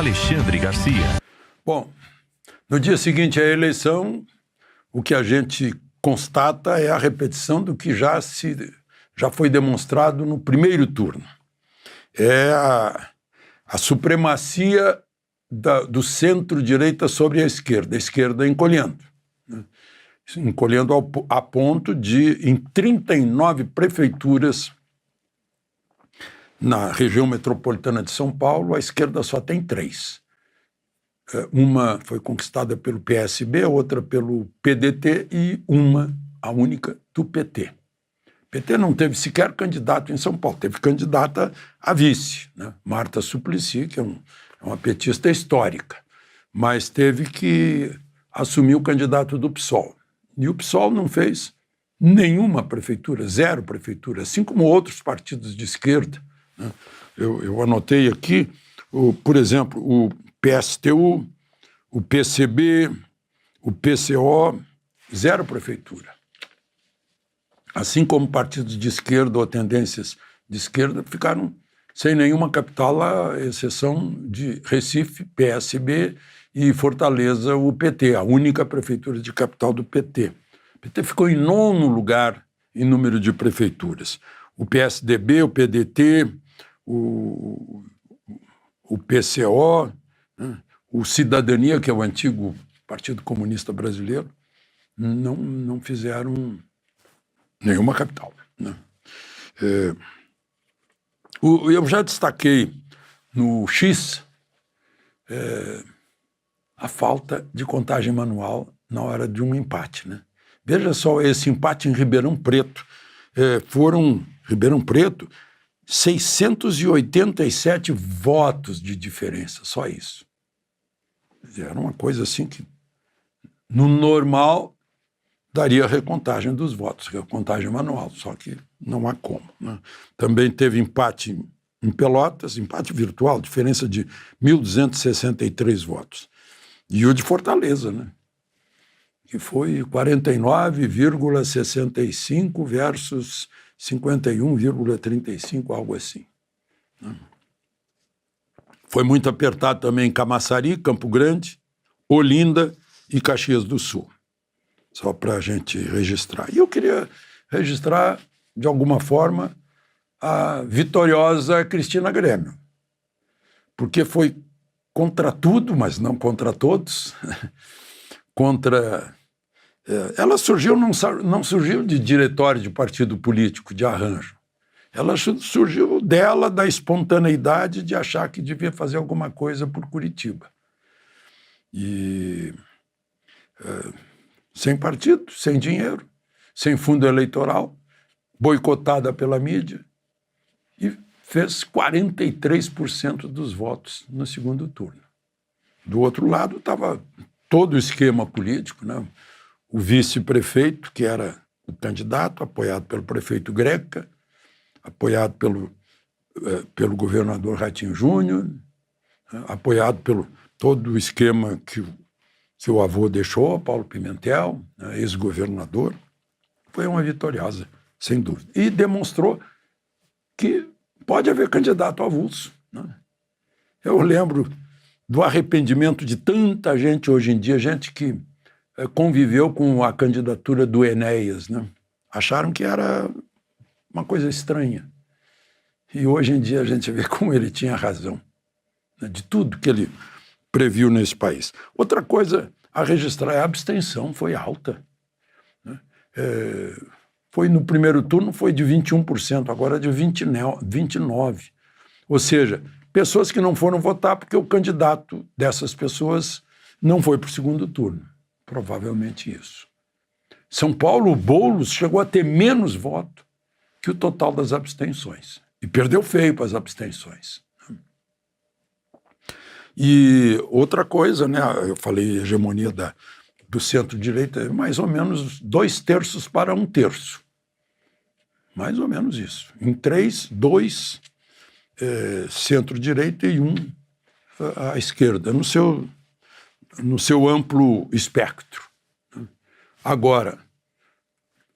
Alexandre Garcia. Bom, no dia seguinte à eleição, o que a gente constata é a repetição do que já foi demonstrado no primeiro turno. É a supremacia do centro-direita sobre a esquerda encolhendo. Né? Encolhendo a ponto de, em 39 prefeituras na região metropolitana de São Paulo, a esquerda só tem 3. Uma foi conquistada pelo PSB, a outra pelo PDT e a única, do PT. O PT não teve sequer candidato em São Paulo, teve candidata a vice, né? Marta Suplicy, que é uma petista histórica, mas teve que assumir o candidato do PSOL. E o PSOL não fez nenhuma prefeitura, 0 prefeitura, assim como outros partidos de esquerda. Né? Eu anotei aqui, por exemplo, o PSTU, o PCB, o PCO, 0 prefeitura. Assim como partidos de esquerda ou tendências de esquerda ficaram sem nenhuma capital, à exceção de Recife, PSB, e Fortaleza, o PT, a única prefeitura de capital do PT. O PT ficou em 9º lugar em número de prefeituras. O PSDB, o PDT, o PCO, né? O Cidadania, que é o antigo Partido Comunista Brasileiro, não fizeram nenhuma capital. Né? Eu já destaquei no X a falta de contagem manual na hora de um empate. Né? Veja só, esse empate em Ribeirão Preto. Ribeirão Preto, 687 votos de diferença, só isso. Era uma coisa assim que, no normal, daria recontagem dos votos, recontagem manual, só que não há como. Né? Também teve empate em Pelotas, empate virtual, diferença de 1.263 votos. E o de Fortaleza, né? Que foi 49,65 versus 51,35, algo assim. Né? Foi muito apertado também em Camaçari, Campo Grande, Olinda e Caxias do Sul. Só para a gente registrar. E eu queria registrar, de alguma forma, a vitoriosa Cristina Grêmio. Porque foi contra tudo, mas não contra todos. Ela surgiu, não surgiu de diretório de partido político, de arranjo. Ela surgiu dela, da espontaneidade de achar que devia fazer alguma coisa por Curitiba. E sem partido, sem dinheiro, sem fundo eleitoral, boicotada pela mídia, e fez 43% dos votos no segundo turno. Do outro lado estava todo o esquema político, né? O vice-prefeito, que era o candidato, apoiado pelo prefeito Greca, apoiado pelo governador Ratinho Júnior, apoiado pelo todo o esquema que o avô deixou, Paulo Pimentel, né, ex-governador. Foi uma vitoriosa, sem dúvida. E demonstrou que pode haver candidato avulso. Né? Eu lembro do arrependimento de tanta gente hoje em dia, gente que conviveu com a candidatura do Enéas. Né? Acharam que era uma coisa estranha. E hoje em dia a gente vê como ele tinha razão, né, de tudo que ele previu nesse país. Outra coisa a registrar é a abstenção, foi alta. Né? Foi no primeiro turno, foi de 21%, agora é de 29%. Ou seja, pessoas que não foram votar porque o candidato dessas pessoas não foi para o segundo turno. Provavelmente isso. São Paulo, o Boulos chegou a ter menos voto que o total das abstenções. E perdeu feio para as abstenções. E outra coisa, né? Eu falei hegemonia do centro-direita, mais ou menos 2/3 para 1/3. Mais ou menos isso. Em 3, 2 centro-direita e 1 à esquerda, no seu amplo espectro. Agora,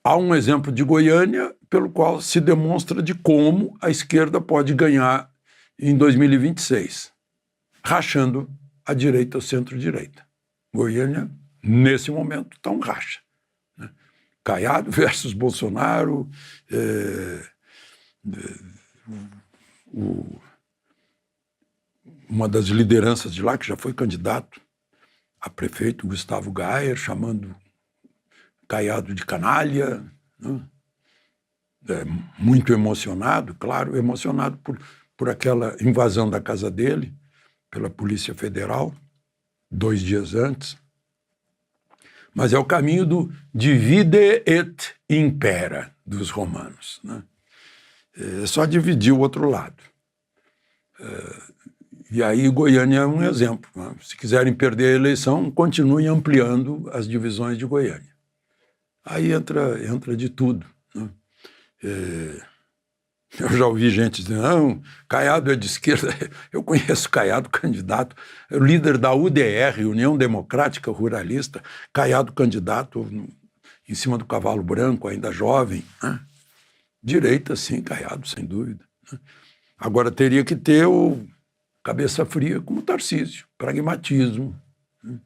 há um exemplo de Goiânia pelo qual se demonstra de como a esquerda pode ganhar em 2026. rachando a direita, o centro-direita. Goiânia, nesse momento, está um racha. Né? Caiado versus Bolsonaro, uma das lideranças de lá, que já foi candidato a prefeito, Gustavo Gayer, chamando Caiado de canalha, né? Muito emocionado, claro, emocionado por aquela invasão da casa dele pela Polícia Federal, 2 dias antes. Mas é o caminho do divide et impera dos romanos. Né? É só dividir o outro lado. E aí Goiânia é um exemplo. Né? Se quiserem perder a eleição, continuem ampliando as divisões de Goiânia. Aí entra de tudo. Né? Eu já ouvi gente dizendo, não, Caiado é de esquerda. Eu conheço Caiado, candidato, líder da UDR, União Democrática Ruralista, Caiado candidato em cima do cavalo branco, ainda jovem. Né? Direita, sim, Caiado, sem dúvida. Né? Agora teria que ter o cabeça fria como Tarcísio, pragmatismo. Né?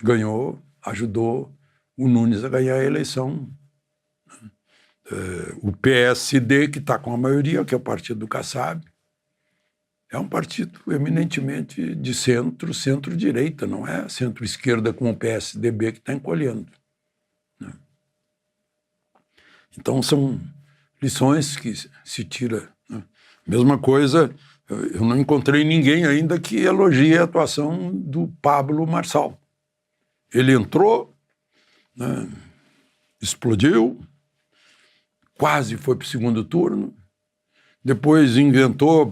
Ganhou, ajudou o Nunes a ganhar a eleição. O PSD, que está com a maioria, que é o partido do Kassab, é um partido eminentemente de centro, centro-direita, não é centro-esquerda com o PSDB que está encolhendo. Né? Então, são lições que se tira. Né? Mesma coisa, eu não encontrei ninguém ainda que elogie a atuação do Pablo Marçal. Ele entrou, né, explodiu, quase foi para o segundo turno, depois inventou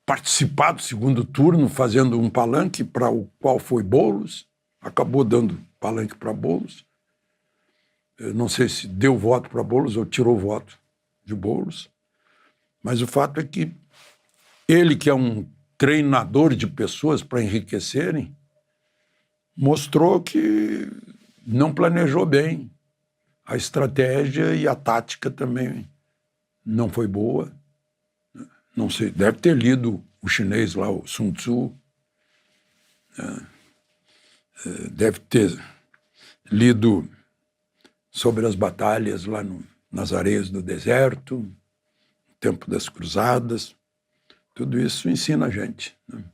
participar do segundo turno fazendo um palanque para o qual foi Boulos, acabou dando palanque para Boulos. Eu não sei se deu voto para Boulos ou tirou voto de Boulos, mas o fato é que ele, que é um treinador de pessoas para enriquecerem, mostrou que não planejou bem. A estratégia e a tática também não foi boa. Não sei, deve ter lido o chinês lá, o Sun Tzu. Deve ter lido sobre as batalhas lá nas areias do deserto, no tempo das cruzadas. Tudo isso ensina a gente. Né?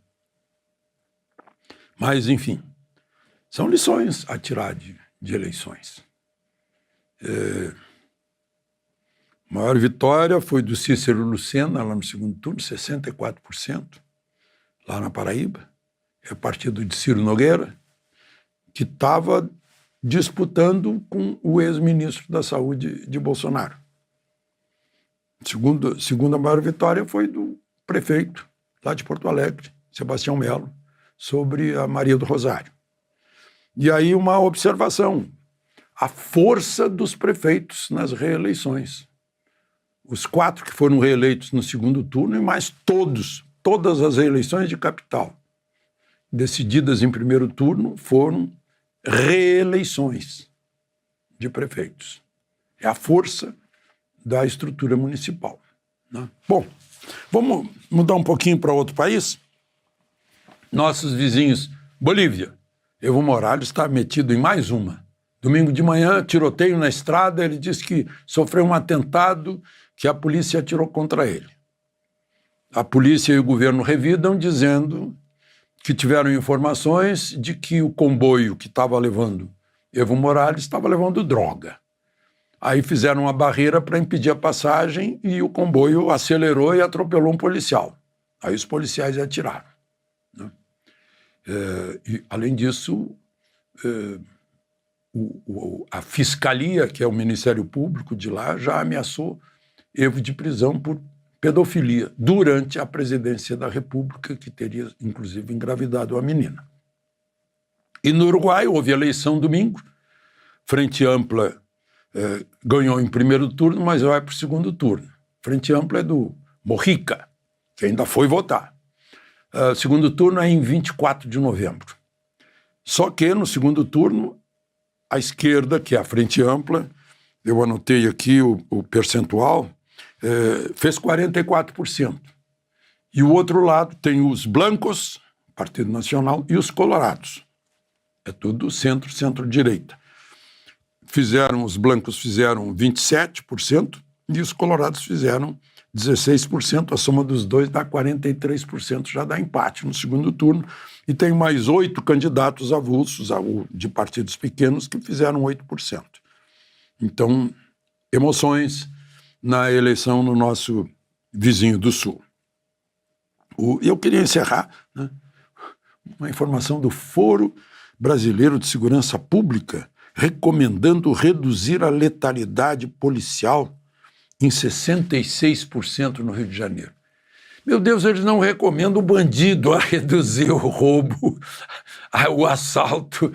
Mas, enfim, são lições a tirar de eleições. A maior vitória foi do Cícero Lucena, lá no segundo turno, 64%, lá na Paraíba. É o partido de Ciro Nogueira, que estava disputando com o ex-ministro da Saúde de Bolsonaro. Segunda maior vitória foi do prefeito, lá de Porto Alegre, Sebastião Melo, sobre a Maria do Rosário. E aí uma observação: a força dos prefeitos nas reeleições. Os 4 que foram reeleitos no segundo turno e mais todas as reeleições de capital, decididas em primeiro turno, foram reeleições de prefeitos. É a força da estrutura municipal. Né? Bom, vamos mudar um pouquinho para outro país? Nossos vizinhos, Bolívia. Evo Morales está metido em mais uma. Domingo de manhã, tiroteio na estrada, ele disse que sofreu um atentado que a polícia atirou contra ele. A polícia e o governo revidam dizendo que tiveram informações de que o comboio que estava levando Evo Morales estava levando droga. Aí fizeram uma barreira para impedir a passagem e o comboio acelerou e atropelou um policial. Aí os policiais atiraram. Né? E, além disso, a Fiscalia, que é o Ministério Público de lá, já ameaçou Evo de prisão por pedofilia durante a presidência da República, que teria, inclusive, engravidado a menina. E no Uruguai houve eleição domingo, Frente Ampla ganhou em primeiro turno, mas vai para o segundo turno. Frente Ampla é do Mojica, que ainda foi votar. Segundo turno é em 24 de novembro. Só que no segundo turno, a esquerda, que é a Frente Ampla, eu anotei aqui o percentual, fez 44%. E o outro lado tem os blancos, Partido Nacional, e os colorados. É tudo centro, centro-direita. Os blancos fizeram 27% e os colorados fizeram 16%. A soma dos dois dá 43%, já dá empate no segundo turno. E tem mais 8 candidatos avulsos de partidos pequenos que fizeram 8%. Então, emoções na eleição no nosso vizinho do Sul. Eu queria encerrar, né, uma informação do Foro Brasileiro de Segurança Pública recomendando reduzir a letalidade policial em 66% no Rio de Janeiro. Meu Deus, eles não recomendam o bandido a reduzir o roubo, o assalto,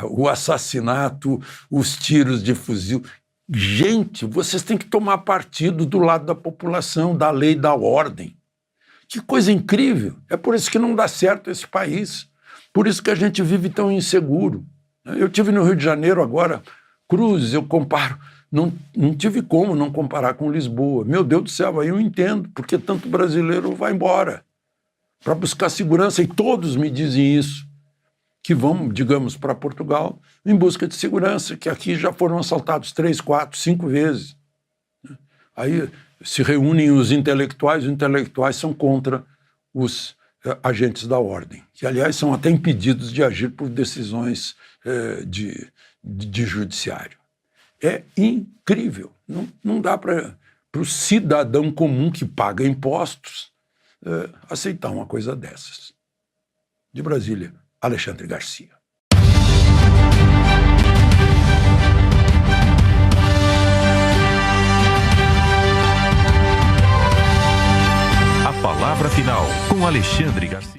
o assassinato, os tiros de fuzil. Gente, vocês têm que tomar partido do lado da população, da lei, da ordem. Que coisa incrível! É por isso que não dá certo esse país. Por isso que a gente vive tão inseguro. Eu estive no Rio de Janeiro agora, Cruz, eu comparo. Não tive como não comparar com Lisboa. Meu Deus do céu, aí eu entendo, porque tanto brasileiro vai embora para buscar segurança, e todos me dizem isso, que vão, digamos, para Portugal em busca de segurança, que aqui já foram assaltados 3, 4, 5 vezes. Aí se reúnem os intelectuais são contra os agentes da ordem, que, aliás, são até impedidos de agir por decisões de judiciário. É incrível. Não dá para o cidadão comum que paga impostos aceitar uma coisa dessas. De Brasília, Alexandre Garcia. A palavra final com Alexandre Garcia.